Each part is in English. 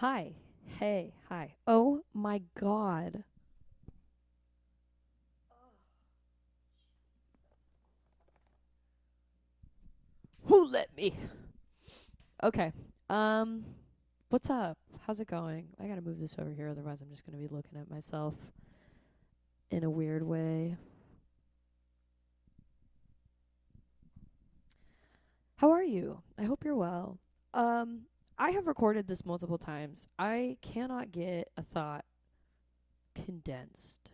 Hi. Hey. Hi. Oh my god. Who let me? Okay. Um what's up? How's it going? I got to move this over here, otherwise I'm just going to be looking at myself in a weird way. How are you? I hope you're well. Um I have recorded this multiple times. I cannot get a thought condensed.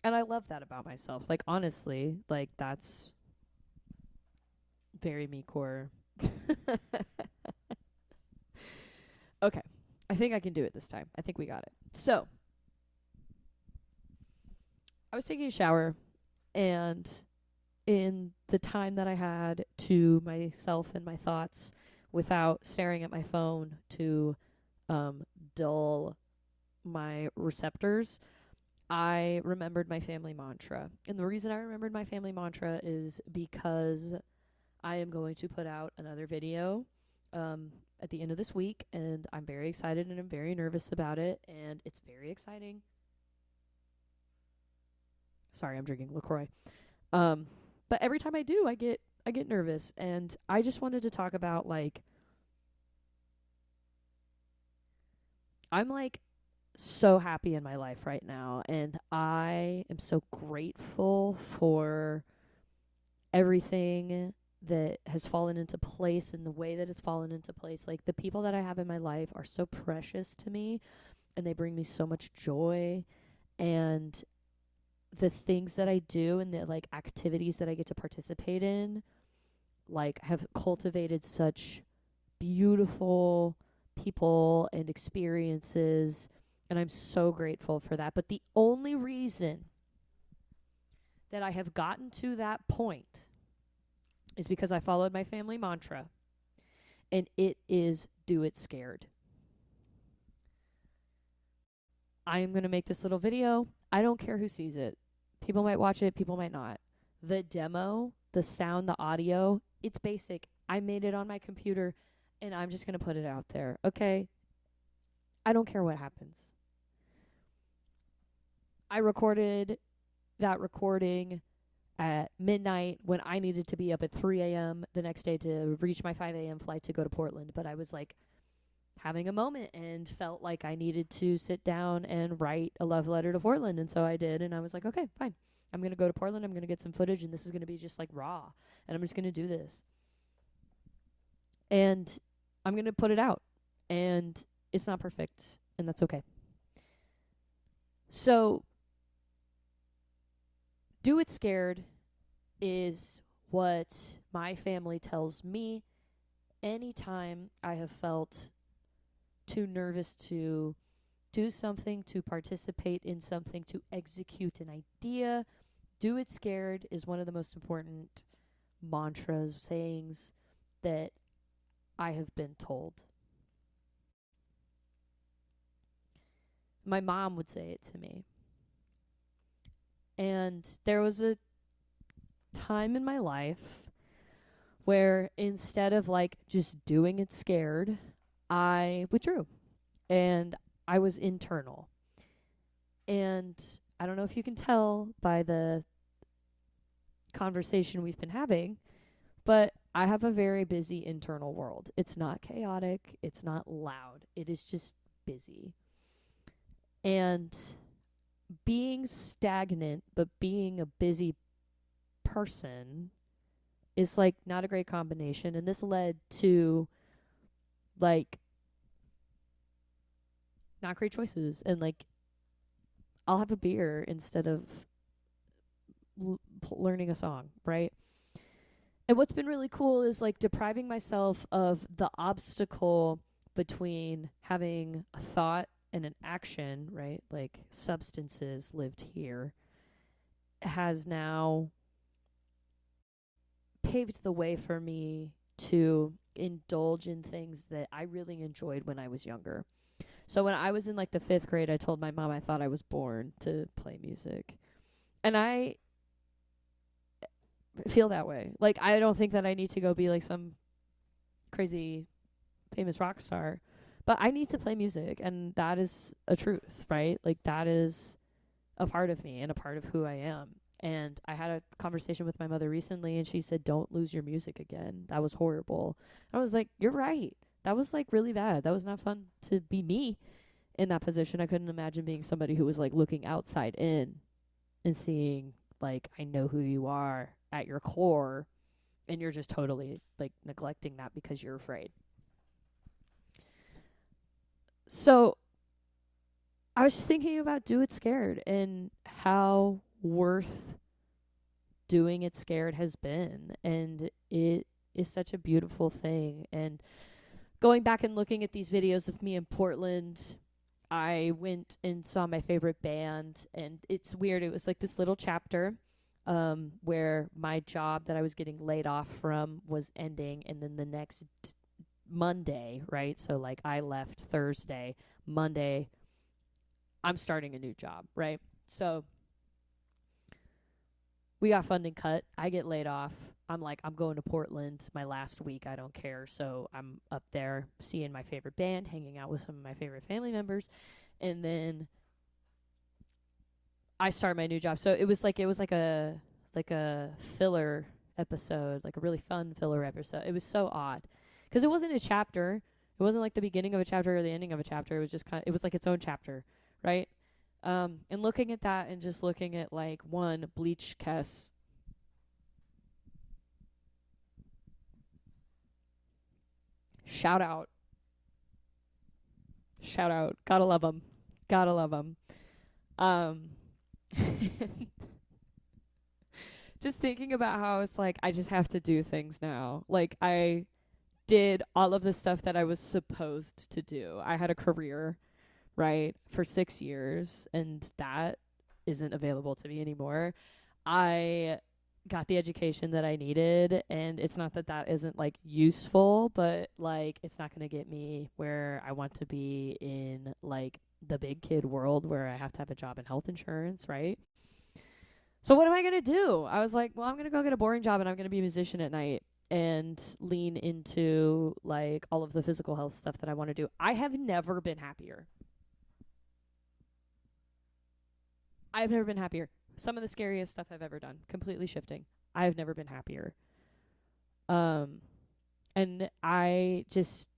And I love that about myself. Like honestly, like that's very me core. Okay. I think I can do it this time. I think we got it. So, I was taking a shower, and in the time that I had to myself and my thoughts without staring at my phone to um, dull my receptors, I remembered my family mantra. And the reason I remembered my family mantra is because I am going to put out another video um, at the end of this week, and I'm very excited and I'm very nervous about it, and it's very exciting. Sorry, I'm drinking LaCroix. Um, but every time I do, I get nervous, and I just wanted to talk about like I'm like so happy in my life right now, and I am so grateful for everything that has fallen into place and the way that it's fallen into place. Like the people that I have in my life are so precious to me, and they bring me so much joy, and the things that I do and the like activities that I get to participate in like have cultivated such beautiful people and experiences, and I'm so grateful for that. But the only reason that I have gotten to that point is because I followed my family mantra, and it is do it scared. I am going to make this little video. I don't care who sees it. People might watch it, people might not. The demo, the sound, the audio, it's basic. I made it on my computer, and I'm just going to put it out there. Okay? I don't care what happens. I recorded that recording at midnight when I needed to be up at 3 a.m. the next day to reach my 5 a.m. flight to go to Portland. But I was like having a moment and felt like I needed to sit down and write a love letter to Portland. And so I did. And I was like, okay, fine. I'm going to go to Portland. I'm going to get some footage, and this is going to be just like raw. And I'm just going to do this. And I'm going to put it out. And it's not perfect. And that's okay. So, do it scared is what my family tells me anytime I have felt too nervous to do something, to participate in something, to execute an idea. Do it scared is one of the most important mantras, sayings that I have been told. My mom would say it to me. And there was a time in my life where instead of like just doing it scared, I withdrew and I was internal. And I don't know if you can tell by the conversation we've been having, but I have a very busy internal world. It's not chaotic, it's not loud, it is just busy. And being stagnant, but being a busy person is like not a great combination. And this led to like not great choices. And like I'll have a beer instead of learning a song, right? And what's been really cool is like depriving myself of the obstacle between having a thought and an action, right? Like substances lived here has now paved the way for me to indulge in things that I really enjoyed when I was younger. So when I was in like the 5th grade, I told my mom I thought I was born to play music. And I feel that way. Like I don't think that I need to go be like some crazy famous rock star, But I need to play music, and that is a truth, right? Like, that is a part of me and a part of who I am. And I had a conversation with my mother recently, and she said, "Don't lose your music again. That was horrible." And I was like, "You're right. That was like really bad. That was not fun to be me in that position." I couldn't imagine being somebody who was like looking outside in and seeing, like, I know who you are at your core, and you're just totally like neglecting that because you're afraid. So I was just thinking about Do It Scared and how worth doing it scared has been. And it is such a beautiful thing. And going back and looking at these videos of me in Portland, I went and saw my favorite band. And it's weird. It was like this little chapter where my job that I was getting laid off from was ending. And then the next Monday, right? So like I left Thursday, Monday, I'm starting a new job, right? So we got funding cut. I get laid off. I'm like, I'm going to Portland my last week. I don't care. So I'm up there seeing my favorite band, hanging out with some of my favorite family members. And then I start my new job. So it was like a filler episode, like a really fun filler episode. It was so odd because it wasn't a chapter. It wasn't like the beginning of a chapter or the ending of a chapter. It was just it was like its own chapter, right? And looking at that and just looking at like one Bleach Kess. Shout out. Shout out. Gotta love 'em. Gotta love 'em. Just thinking about how it's like I just have to do things now. Like I did all of the stuff that I was supposed to do. I had a career, right, for 6 years, and that isn't available to me anymore. I got the education that I needed, and it's not that that isn't like useful, but like it's not going to get me where I want to be in like the big kid world where I have to have a job and health insurance, right? So what am I going to do? I was like, well, I'm going to go get a boring job and I'm going to be a musician at night and lean into like all of the physical health stuff that I want to do. I have never been happier. I've never been happier. Some of the scariest stuff I've ever done, completely shifting. I've never been happier. And I just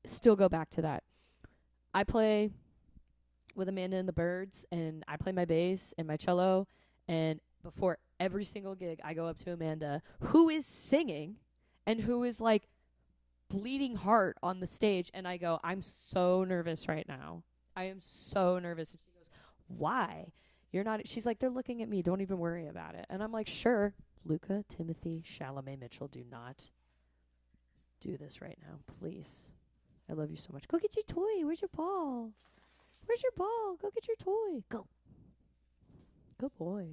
still go back to that. I play with Amanda and the Birds, and I play my bass and my cello, and before every single gig, I go up to Amanda, who is singing and who is like bleeding heart on the stage, and I go, I'm so nervous right now. I am so nervous. And she goes, why? You're not. She's like, they're looking at me. Don't even worry about it. And I'm like, sure. Luca, Timothy, Chalamet, Mitchell, do not do this right now, please. I love you so much. Go get your toy. Where's your ball? Where's your ball? Go get your toy. Go. Good boy.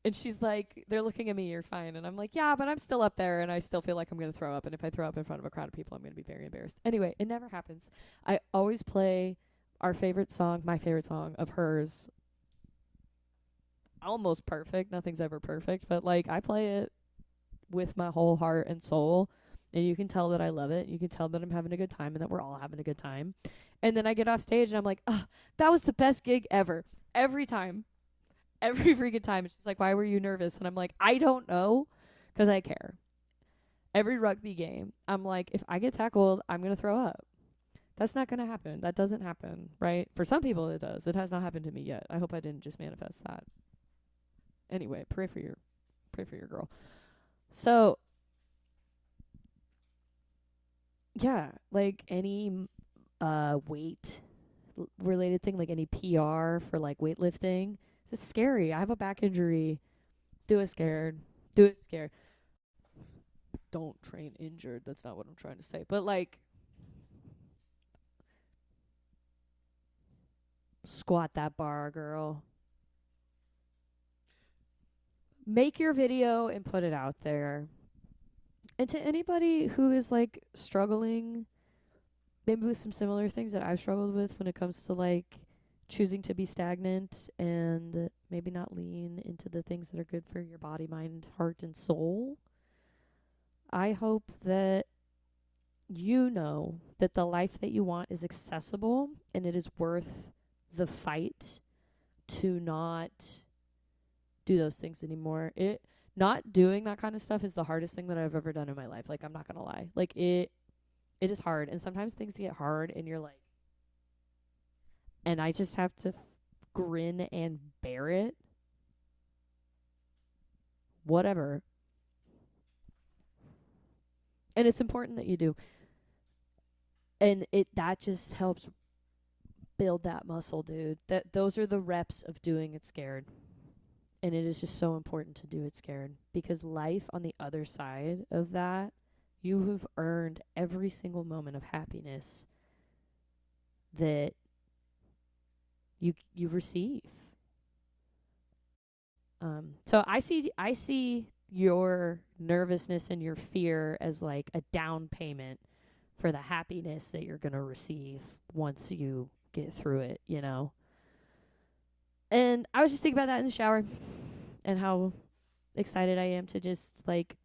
And she's like, they're looking at me, you're fine. And I'm like, yeah, but I'm still up there and I still feel like I'm going to throw up. And if I throw up in front of a crowd of people, I'm going to be very embarrassed. Anyway, it never happens. I always play our favorite song, my favorite song of hers. Almost perfect. Nothing's ever perfect. But like, I play it with my whole heart and soul. And you can tell that I love it. You can tell that I'm having a good time and that we're all having a good time. And then I get off stage and I'm like, that was the best gig ever. Every time. Every freaking time. And she's like, why were you nervous? And I'm like, I don't know, because I care. Every rugby game, I'm like, if I get tackled, I'm going to throw up. That's not going to happen. That doesn't happen, right? For some people it does. It has not happened to me yet. I hope I didn't just manifest that. Anyway, pray for your girl. So, yeah, like any weight related thing, like any PR for like weightlifting, it's scary. I have a back injury. Do it scared. Do it scared. Don't train injured. That's not what I'm trying to say. But like, squat that bar, girl. Make your video and put it out there. And to anybody who is like struggling maybe with some similar things that I've struggled with when it comes to like choosing to be stagnant and maybe not lean into the things that are good for your body, mind, heart, and soul. I hope that you know that the life that you want is accessible and it is worth the fight to not do those things anymore. Not doing that kind of stuff is the hardest thing that I've ever done in my life. Like, I'm not gonna lie. Like, it is hard, and sometimes things get hard and you're like, and I just have to grin and bear it. Whatever. And it's important that you do. And that just helps build that muscle, dude. Those are the reps of doing it scared. And it is just so important to do it scared, because life on the other side of that, you have earned every single moment of happiness that you receive. So I see your nervousness and your fear as like a down payment for the happiness that you're going to receive once you get through it, you know? And I was just thinking about that in the shower and how excited I am to just like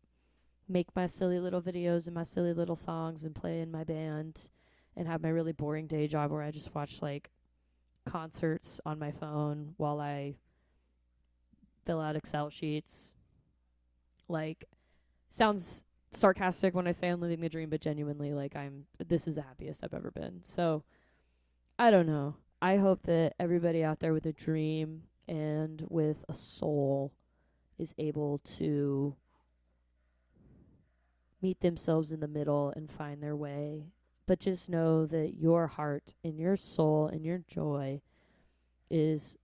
make my silly little videos and my silly little songs and play in my band and have my really boring day job where I just watch like concerts on my phone while I fill out Excel sheets. Like, sounds sarcastic when I say I'm living the dream, but genuinely, like, this is the happiest I've ever been. So, I don't know. I hope that everybody out there with a dream and with a soul is able to meet themselves in the middle and find their way. But just know that your heart and your soul and your joy is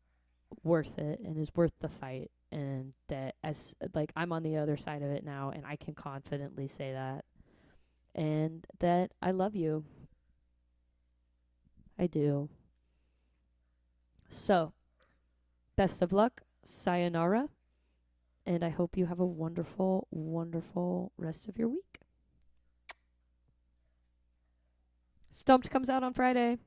worth it and is worth the fight. And that, as like, I'm on the other side of it now, and I can confidently say that. And that I love you. I do. So, best of luck, sayonara, and I hope you have a wonderful, wonderful rest of your week. Stumped comes out on Friday.